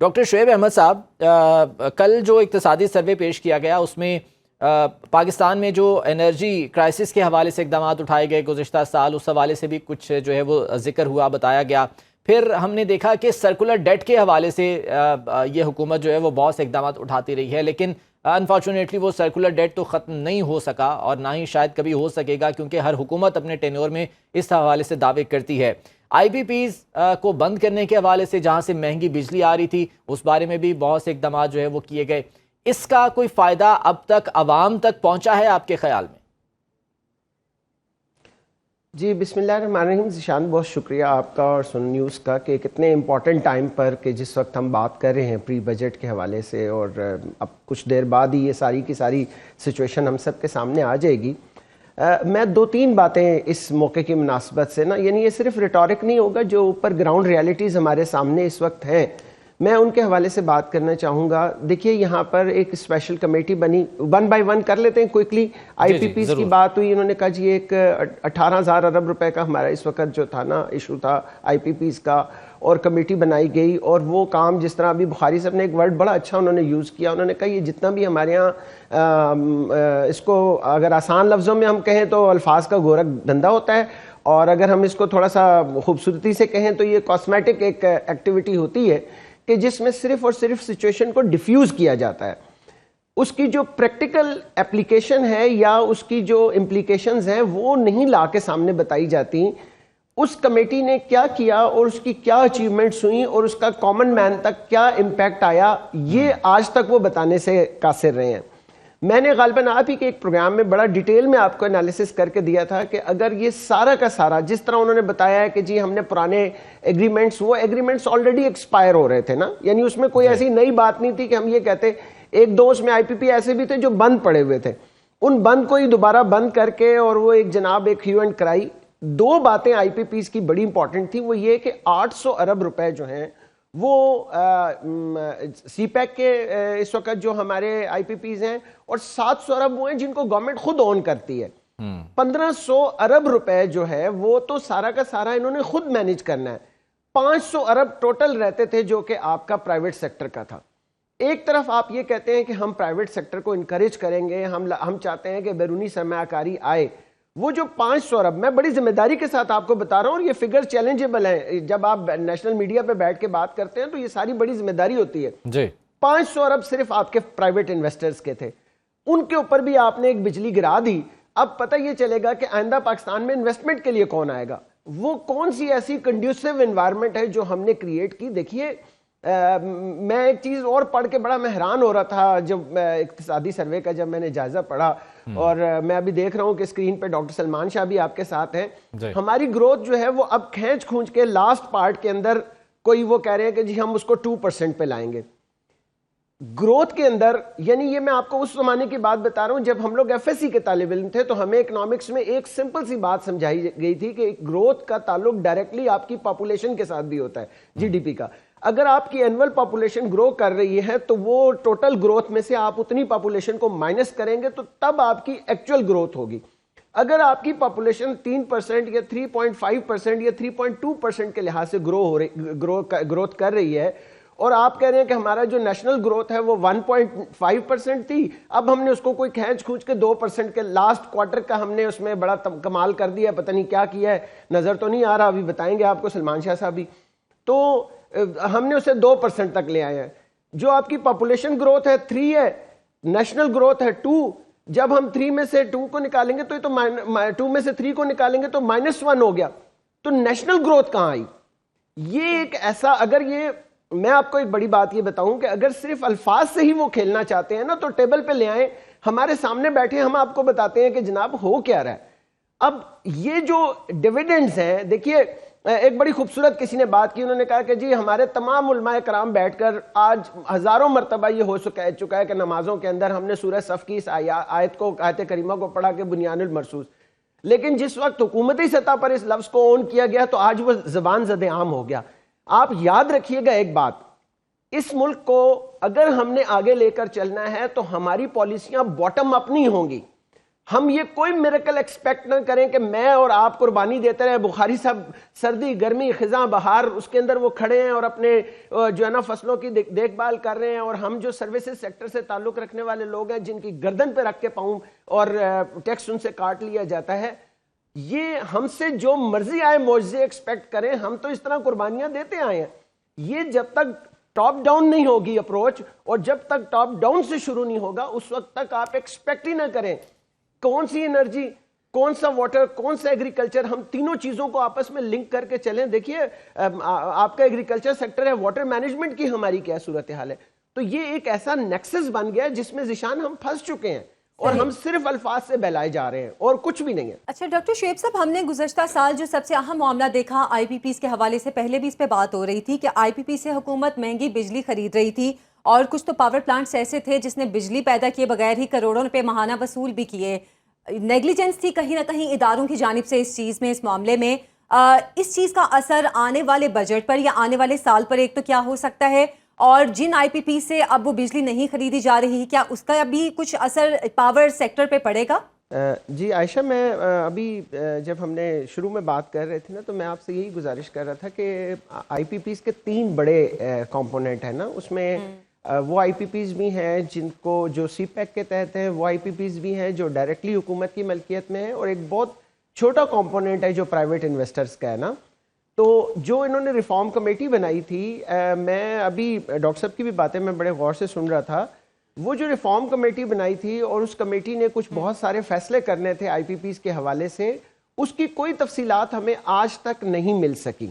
Doctor Shoaib Ahmad صاحب، کل جو اقتصادی سروے پیش کیا گیا اس میں پاکستان میں جو انرجی کرائسس کے حوالے سے اقدامات اٹھائے گئے گزشتہ سال، اس حوالے سے بھی کچھ جو ہے وہ ذکر ہوا، بتایا گیا۔ پھر ہم نے دیکھا کہ سرکولر ڈیٹ کے حوالے سے یہ حکومت جو ہے وہ بہت سے اقدامات اٹھاتی رہی ہے، لیکن انفارچونیٹلی وہ سرکولر ڈیٹ تو ختم نہیں ہو سکا اور نہ ہی شاید کبھی ہو سکے گا، کیونکہ ہر حکومت اپنے ٹینیور میں اس حوالے سے دعوے کرتی ہے۔ آئی پی پیز کو بند کرنے کے حوالے سے جہاں سے مہنگی بجلی آ رہی تھی، اس بارے میں بھی بہت سے اقدامات جو ہے وہ کیے گئے۔ اس کا کوئی فائدہ اب تک عوام تک پہنچا ہے آپ کے خیال میں؟ جی بسم اللہ الرحمن الرحیم۔ ذیشان، بہت شکریہ آپ کا اور سن نیوز کا کہ کتنے امپورٹنٹ ٹائم پر کہ جس وقت ہم بات کر رہے ہیں پری بجٹ کے حوالے سے، اور اب کچھ دیر بعد ہی یہ ساری کی ساری سچویشن ہم سب کے سامنے آ جائے گی۔ میں دو تین باتیں اس موقع کی مناسبت سے یعنی یہ صرف ریٹورک نہیں ہوگا، جو اوپر گراؤنڈ ریالٹیز ہمارے سامنے اس وقت ہیں، میں ان کے حوالے سے بات کرنا چاہوں گا۔ دیکھیے یہاں پر ایک اسپیشل کمیٹی بنی، ون بائی ون کر لیتے ہیں کوئکلی۔ آئی پی پیز کی بات ہوئی، انہوں نے کہا جی ایک 18,000 ارب روپے کا ہمارا اس وقت جو تھا ایشو تھا آئی پی پیز کا، اور کمیٹی بنائی گئی، اور وہ کام جس طرح ابھی بخاری صاحب نے ایک ورڈ بڑا اچھا انہوں نے یوز کیا، انہوں نے کہا یہ جتنا بھی ہمارے ہاں اس کو اگر آسان لفظوں میں ہم کہیں تو الفاظ کا گورکھ دھندا ہوتا ہے، اور اگر ہم اس کو تھوڑا سا خوبصورتی سے کہیں تو یہ کاسمیٹک ایک ایکٹیویٹی ہوتی ہے کہ جس میں صرف اور صرف سچویشن کو ڈیفیوز کیا جاتا ہے۔ اس کی جو پریکٹیکل اپلیکیشن ہے یا اس کی جو امپلیکیشنز ہیں وہ نہیں لا کے سامنے بتائی جاتی۔ اس کمیٹی نے کیا کیا اور اس کی کیا اچیومنٹس ہوئیں اور اس کا کامن مین تک کیا امپیکٹ آیا، یہ آج تک وہ بتانے سے قاصر رہے ہیں۔ میں نے غالباً آپ ہی کے ایک پروگرام میں بڑا ڈیٹیل میں آپ کو انالیسس کر کے دیا تھا کہ اگر یہ سارا کا سارا جس طرح انہوں نے بتایا ہے کہ جی ہم نے پرانے ایگریمنٹس، وہ ایگریمنٹس آلریڈی ایکسپائر ہو رہے تھے یعنی اس میں کوئی ایسی نئی بات نہیں تھی کہ ہم یہ کہتے۔ ایک دو اس میں آئی پی پی ایسے بھی تھے جو بند پڑے ہوئے تھے، ان بند کو ہی دوبارہ بند کر کے اور وہ ایک جناب ایک ہیو اینڈ کرائی۔ دو باتیں آئی پی پیز کی بڑی امپورٹنٹ تھی، وہ یہ کہ 800 ارب روپے جو ہیں وہ سی پیک کے اس وقت جو ہمارے آئی پی پیز ہیں، اور 700 ارب وہ ہیں جن کو گورنمنٹ خود اون کرتی ہے۔ 1500 ارب روپے جو ہے وہ تو سارا کا سارا انہوں نے خود مینیج کرنا ہے۔ 500 ارب ٹوٹل رہتے تھے جو کہ آپ کا پرائیویٹ سیکٹر کا تھا۔ ایک طرف آپ یہ کہتے ہیں کہ ہم پرائیویٹ سیکٹر کو انکریج کریں گے، ہم چاہتے ہیں کہ بیرونی سرمایہ کاری آئے۔ وہ جو 500 ارب، میں بڑی ذمہ داری کے ساتھ آپ کو بتا رہا ہوں، اور یہ فگر چیلنجیبل ہیں، جب آپ نیشنل میڈیا پہ بیٹھ کے بات کرتے ہیں تو یہ ساری بڑی ذمہ داری ہوتی ہے جی۔ 500 ارب صرف آپ کے پرائیویٹ انویسٹرز کے تھے، ان کے اوپر بھی آپ نے ایک بجلی گرا دی۔ اب پتہ یہ چلے گا کہ آئندہ پاکستان میں انویسٹمنٹ کے لیے کون آئے گا، وہ کون سی ایسی کنڈیوسو انوائرمنٹ ہے جو ہم نے کریٹ کی۔ دیکھیے میں ایک چیز اور پڑھ کے بڑا حیران ہو رہا تھا جب اقتصادی سروے کا جب میں نے جائزہ پڑھا، اور میں ابھی دیکھ رہا ہوں کہ اسکرین پہ ڈاکٹر سلمان شاہ بھی آپ کے ساتھ ہیں۔ ہماری گروتھ جو ہے وہ اب کھینچ کھونچ کے لاسٹ پارٹ کے اندر کوئی وہ کہہ رہے ہیں کہ جی ہم اس کو 2% پہ لائیں گے گروتھ کے اندر۔ یعنی یہ میں آپ کو اس زمانے کی بات بتا رہا ہوں جب ہم لوگ ایف ایس سی کے طالب علم تھے، تو ہمیں اکنامکس میں ایک سمپل سی بات سمجھائی گئی تھی کہ گروتھ کا تعلق ڈائریکٹلی آپ کی پاپولیشن کے ساتھ بھی ہوتا ہے، جی ڈی پی کا۔ اگر آپ کی اینول پاپولیشن گرو کر رہی ہے تو وہ ٹوٹل گروتھ میں سے آپ اتنی پاپولیشن کو مائنس کریں گے تو تب آپ کی ایکچوئل گروتھ ہوگی۔ اگر آپ کی پاپولیشن 3% یا 3.5% یا 3.2% کے لحاظ سے گروتھ کر رہی ہے، اور آپ کہہ رہے ہیں کہ ہمارا جو نیشنل گروتھ ہے وہ 1.5% تھی، اب ہم نے اس کو کوئی کھینچ کھونچ کے 2% کے لاسٹ کوارٹر کا ہم نے اس میں بڑا کمال کر دیا، پتہ نہیں کیا کیا ہے، نظر تو نہیں آ رہا، ابھی بتائیں گے آپ کو سلمان شاہ صاحب بھی۔ تو ہم نے اسے 2% تک لے آئے ہیں۔ جو آپ کی پاپولیشن گروتھ ہے 3 ہے، نیشنل گروتھ ہے 2، جب ہم 3 میں سے 2 کو نکالیں گے تو 2 میں سے 3 کو نکالیں گے تو -1 ہو گیا، تو نیشنل گروتھ کہاں آئی؟ یہ ایک ایسا، اگر یہ میں آپ کو ایک بڑی بات یہ بتاؤں کہ اگر صرف الفاظ سے ہی وہ کھیلنا چاہتے ہیں تو ٹیبل پہ لے آئیں، ہمارے سامنے بیٹھے، ہم آپ کو بتاتے ہیں کہ جناب ہو کیا رہا ہے۔ اب یہ جو ڈیویڈنڈز ہیں، دیکھیے ایک بڑی خوبصورت کسی نے بات کی، انہوں نے کہا کہ جی ہمارے تمام علماء کرام بیٹھ کر آج ہزاروں مرتبہ یہ ہو چکا ہے کہ نمازوں کے اندر ہم نے سورہ صف کی اس آیت کریمہ کو پڑھا کہ بنیان المرصوص، لیکن جس وقت حکومتی سطح پر اس لفظ کو اون کیا گیا تو آج وہ زبان زد عام ہو گیا۔ آپ یاد رکھیے گا ایک بات، اس ملک کو اگر ہم نے آگے لے کر چلنا ہے تو ہماری پالیسیاں باٹم اپ نہیں ہوں گی۔ ہم یہ کوئی میریکل ایکسپیکٹ نہ کریں کہ میں اور آپ قربانی دیتے رہے. بخاری صاحب سردی گرمی خزاں بہار اس کے اندر وہ کھڑے ہیں اور اپنے جو ہے نا فصلوں کی دیکھ بھال کر رہے ہیں, اور ہم جو سروسز سیکٹر سے تعلق رکھنے والے لوگ ہیں جن کی گردن پہ رکھ کے پاؤں اور ٹیکس ان سے کاٹ لیا جاتا ہے, یہ ہم سے جو مرضی آئے معجزے ایکسپیکٹ کریں, ہم تو اس طرح قربانیاں دیتے آئے ہیں. یہ جب تک ٹاپ ڈاؤن نہیں ہوگی اپروچ, اور جب تک ٹاپ ڈاؤن سے شروع نہیں ہوگا, اس وقت تک آپ ایکسپیکٹ ہی نہ کریں کون سی انرجی, کون سا واٹر, کون سا ایگریکلچر, ہم تینوں چیزوں کو آپس میں لنک کر کے چلیں. دیکھیے آپ کا ایگریکلچر سیکٹر ہے, واٹر مینجمنٹ کی ہماری کیا صورتحال ہے. تو یہ ایک ایسا نیکسس بن گیا جس میں ذیشان ہم پھنس چکے ہیں, اور ہم صرف الفاظ سے بہلائے جا رہے ہیں اور کچھ بھی نہیں ہے. اچھا ڈاکٹر شعیب صاحب, ہم نے گزشتہ سال جو سب سے اہم معاملہ دیکھا آئی پی پیز کے حوالے سے, پہلے بھی اس پہ بات ہو رہی تھی کہ آئی پی پی سے حکومت مہنگی بجلی خرید رہی تھی, اور کچھ تو پاور پلانٹس ایسے تھے جس نے بجلی پیدا کیے بغیر ہی کروڑوں روپے ماہانہ وصول بھی کیے. نیگلیجنس تھی کہیں نہ کہیں اداروں کی جانب سے اس چیز میں, اس معاملے میں. اس چیز کا اثر آنے والے بجٹ پر یا آنے والے سال پر ایک تو کیا ہو سکتا ہے, اور جن آئی پی پی سے اب وہ بجلی نہیں خریدی جا رہی, کیا اس کا ابھی کچھ اثر پاور سیکٹر پہ پڑے گا؟ جی عائشہ, میں ابھی جب ہم نے شروع میں بات کر رہے تھے نا, تو میں آپ سے یہی گزارش کر رہا تھا کہ آئی پی پیز کے 3 بڑے کمپوننٹ ہیں نا. اس میں وہ آئی پی پیز بھی ہیں جن کو جو سی پیک کے تحت ہیں, وہ آئی پی پیز بھی ہیں جو ڈائریکٹلی حکومت کی ملکیت میں ہیں, اور ایک بہت چھوٹا کمپوننٹ ہے جو پرائیویٹ انویسٹرز کا ہے نا. تو جو انہوں نے ریفارم کمیٹی بنائی تھی, میں ابھی ڈاکٹر صاحب کی بھی باتیں میں بڑے غور سے سن رہا تھا, وہ جو ریفارم کمیٹی بنائی تھی اور اس کمیٹی نے کچھ بہت سارے فیصلے کرنے تھے آئی پی پیز کے حوالے سے, اس کی کوئی تفصیلات ہمیں آج تک نہیں مل سکی.